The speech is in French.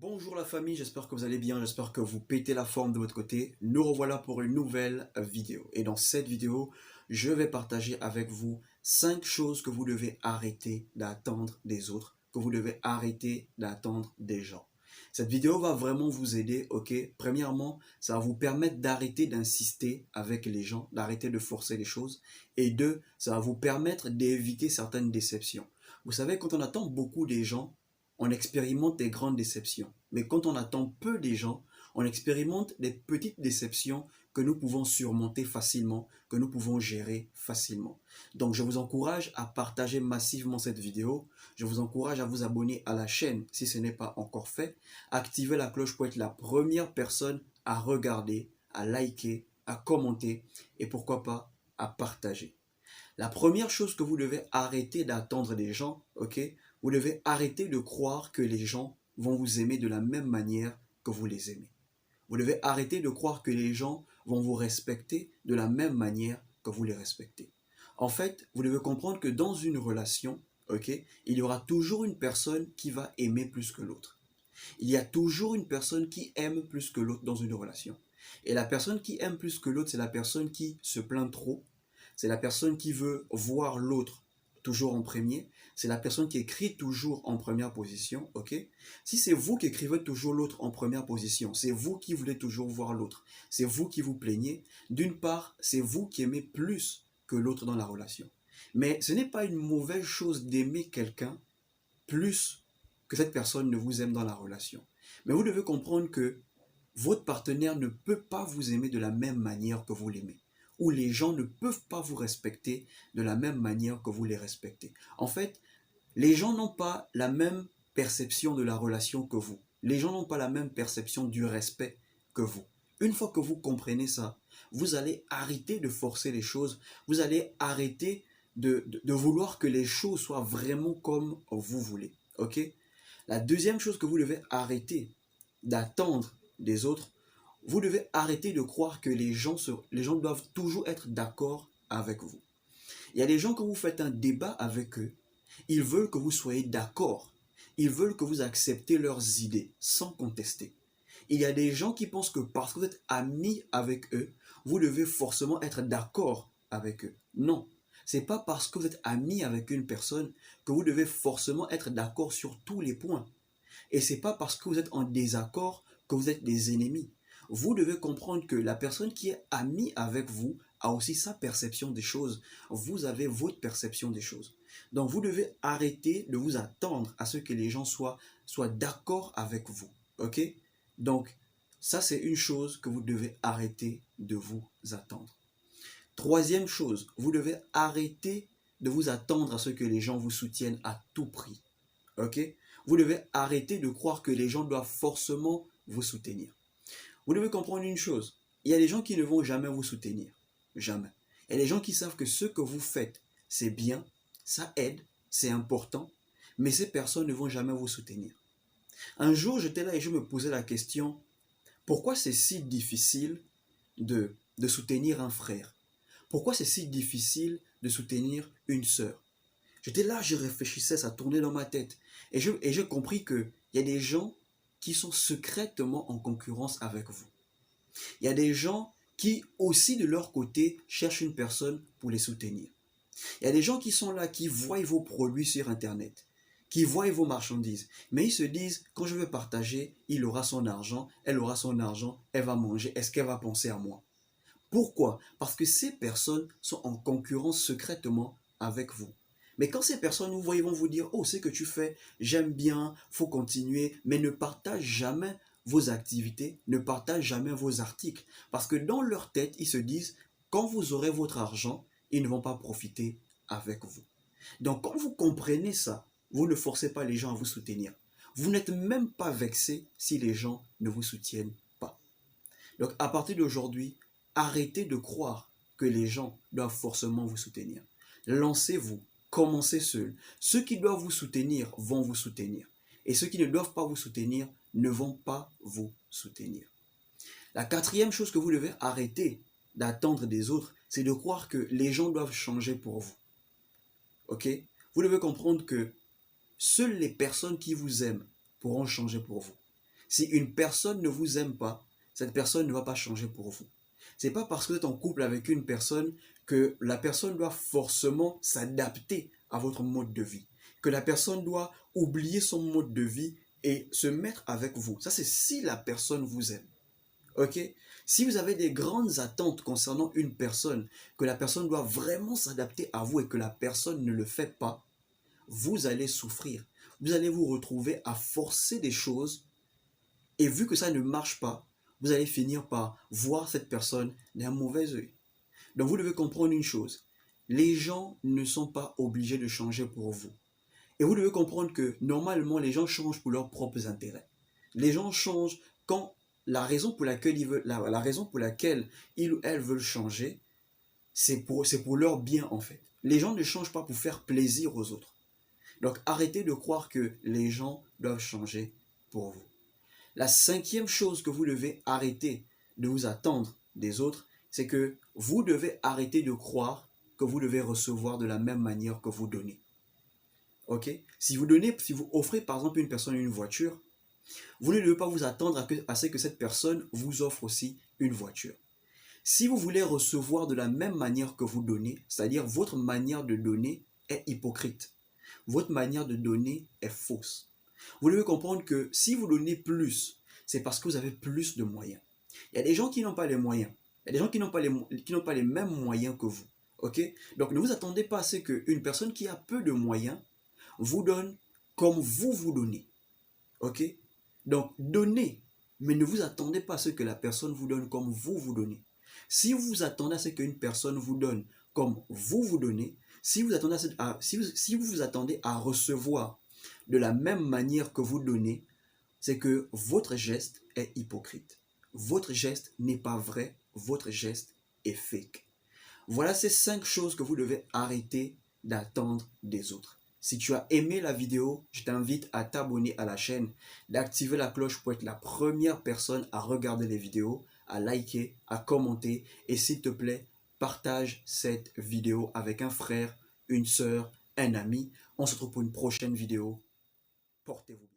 Bonjour la famille, j'espère que vous allez bien, j'espère que vous pétez la forme de votre côté. Nous revoilà pour une nouvelle vidéo. Et dans cette vidéo, je vais partager avec vous 5 choses que vous devez arrêter d'attendre des autres, que vous devez arrêter d'attendre des gens. Cette vidéo va vraiment vous aider, ok? Premièrement, ça va vous permettre d'arrêter d'insister avec les gens, d'arrêter de forcer les choses. Et deux, ça va vous permettre d'éviter certaines déceptions. Vous savez, quand on attend beaucoup des gens, on expérimente des grandes déceptions. Mais quand on attend peu des gens, on expérimente des petites déceptions que nous pouvons surmonter facilement, que nous pouvons gérer facilement. Donc je vous encourage à partager massivement cette vidéo. Je vous encourage à vous abonner à la chaîne si ce n'est pas encore fait. Activez la cloche pour être la première personne à regarder, à liker, à commenter et pourquoi pas à partager. La première chose que vous devez arrêter d'attendre des gens, ok? Vous devez arrêter de croire que les gens vont vous aimer de la même manière que vous les aimez. Vous devez arrêter de croire que les gens vont vous respecter de la même manière que vous les respectez. En fait, vous devez comprendre que dans une relation, ok, il y aura toujours une personne qui va aimer plus que l'autre. Il y a toujours une personne qui aime plus que l'autre dans une relation. Et la personne qui aime plus que l'autre, c'est la personne qui se plaint trop. C'est la personne qui veut voir l'autre toujours en premier. C'est la personne qui écrit toujours en première position, ok? Si c'est vous qui écrivez toujours l'autre en première position, c'est vous qui voulez toujours voir l'autre, c'est vous qui vous plaignez, d'une part, c'est vous qui aimez plus que l'autre dans la relation. Mais ce n'est pas une mauvaise chose d'aimer quelqu'un plus que cette personne ne vous aime dans la relation. Mais vous devez comprendre que votre partenaire ne peut pas vous aimer de la même manière que vous l'aimez. Ou les gens ne peuvent pas vous respecter de la même manière que vous les respectez. En fait, les gens n'ont pas la même perception de la relation que vous. Les gens n'ont pas la même perception du respect que vous. Une fois que vous comprenez ça, vous allez arrêter de forcer les choses. Vous allez arrêter de vouloir que les choses soient vraiment comme vous voulez. Ok? La deuxième chose que vous devez arrêter d'attendre des autres, vous devez arrêter de croire que les gens doivent toujours être d'accord avec vous. Il y a des gens, quand vous faites un débat avec eux, ils veulent que vous soyez d'accord. Ils veulent que vous acceptez leurs idées sans contester. Il y a des gens qui pensent que parce que vous êtes amis avec eux, vous devez forcément être d'accord avec eux. Non, c'est pas parce que vous êtes ami avec une personne que vous devez forcément être d'accord sur tous les points. Et c'est pas parce que vous êtes en désaccord que vous êtes des ennemis. Vous devez comprendre que la personne qui est amie avec vous a aussi sa perception des choses. Vous avez votre perception des choses. Donc vous devez arrêter de vous attendre à ce que les gens soient d'accord avec vous. Ok? Donc ça c'est une chose que vous devez arrêter de vous attendre. Troisième chose, vous devez arrêter de vous attendre à ce que les gens vous soutiennent à tout prix. Ok? Vous devez arrêter de croire que les gens doivent forcément vous soutenir. Vous devez comprendre une chose. Il y a des gens qui ne vont jamais vous soutenir. Jamais. Il y a des gens qui savent que ce que vous faites, c'est bien, ça aide, c'est important, mais ces personnes ne vont jamais vous soutenir. Un jour, j'étais là et je me posais la question, pourquoi c'est si difficile de soutenir un frère? Pourquoi c'est si difficile de soutenir une sœur? J'étais là, je réfléchissais, ça tournait dans ma tête. Et j'ai compris qu'il y a des gens qui sont secrètement en concurrence avec vous. Il y a des gens qui aussi de leur côté cherchent une personne pour les soutenir. Il y a des gens qui sont là, qui voient vos produits sur Internet, qui voient vos marchandises, mais ils se disent, quand je vais partager, il aura son argent, elle va manger, est-ce qu'elle va penser à moi? Pourquoi? Parce que ces personnes sont en concurrence secrètement avec vous. Mais quand ces personnes vous voient, ils vont vous dire, oh, ce que tu fais, j'aime bien, faut continuer, mais ne partage jamais vos activités, ne partage jamais vos articles. Parce que dans leur tête, ils se disent, quand vous aurez votre argent, ils ne vont pas profiter avec vous. Donc quand vous comprenez ça, vous ne forcez pas les gens à vous soutenir. Vous n'êtes même pas vexé si les gens ne vous soutiennent pas. Donc à partir d'aujourd'hui, arrêtez de croire que les gens doivent forcément vous soutenir. Lancez-vous, commencez seul. Ceux qui doivent vous soutenir vont vous soutenir. Et ceux qui ne doivent pas vous soutenir ne vont pas vous soutenir. La quatrième chose que vous devez arrêter d'attendre des autres, c'est de croire que les gens doivent changer pour vous. Ok? Vous devez comprendre que seules les personnes qui vous aiment pourront changer pour vous. Si une personne ne vous aime pas, cette personne ne va pas changer pour vous. C'est pas parce que vous êtes en couple avec une personne que la personne doit forcément s'adapter à votre mode de vie, que la personne doit oublier son mode de vie et se mettre avec vous. Ça, c'est si la personne vous aime. Ok? Si vous avez des grandes attentes concernant une personne, que la personne doit vraiment s'adapter à vous et que la personne ne le fait pas, vous allez souffrir. Vous allez vous retrouver à forcer des choses et vu que ça ne marche pas, vous allez finir par voir cette personne d'un mauvais œil. Donc vous devez comprendre une chose. Les gens ne sont pas obligés de changer pour vous. Et vous devez comprendre que normalement, les gens changent pour leurs propres intérêts. Les gens changent quand la raison pour laquelle la raison pour laquelle ils ou elles veulent changer, c'est pour leur bien en fait. Les gens ne changent pas pour faire plaisir aux autres. Donc arrêtez de croire que les gens doivent changer pour vous. La cinquième chose que vous devez arrêter de vous attendre des autres, c'est que vous devez arrêter de croire que vous devez recevoir de la même manière que vous donnez. Ok? Si vous offrez par exemple une personne une voiture, vous ne devez pas vous attendre à ce que cette personne vous offre aussi une voiture. Si vous voulez recevoir de la même manière que vous donnez, c'est-à-dire votre manière de donner est hypocrite. Votre manière de donner est fausse. Vous devez comprendre que si vous donnez plus, c'est parce que vous avez plus de moyens. Il y a des gens qui n'ont pas les moyens. Il y a des gens qui n'ont pas les mêmes moyens que vous. Ok? Donc ne vous attendez pas à ce qu'une personne qui a peu de moyens vous donne comme vous vous donnez. Ok? Donc donnez, mais ne vous attendez pas à ce que la personne vous donne comme vous vous donnez. Si vous vous attendez à ce qu'une personne vous donne comme vous vous donnez, si vous vous attendez à recevoir de la même manière que vous donnez, c'est que votre geste est hypocrite. Votre geste n'est pas vrai, votre geste est fake. Voilà ces 5 choses que vous devez arrêter d'attendre des autres. Si tu as aimé la vidéo, je t'invite à t'abonner à la chaîne, d'activer la cloche pour être la première personne à regarder les vidéos, à liker, à commenter et s'il te plaît, partage cette vidéo avec un frère, une sœur, un ami. On se retrouve pour une prochaine vidéo. Portez-vous bien.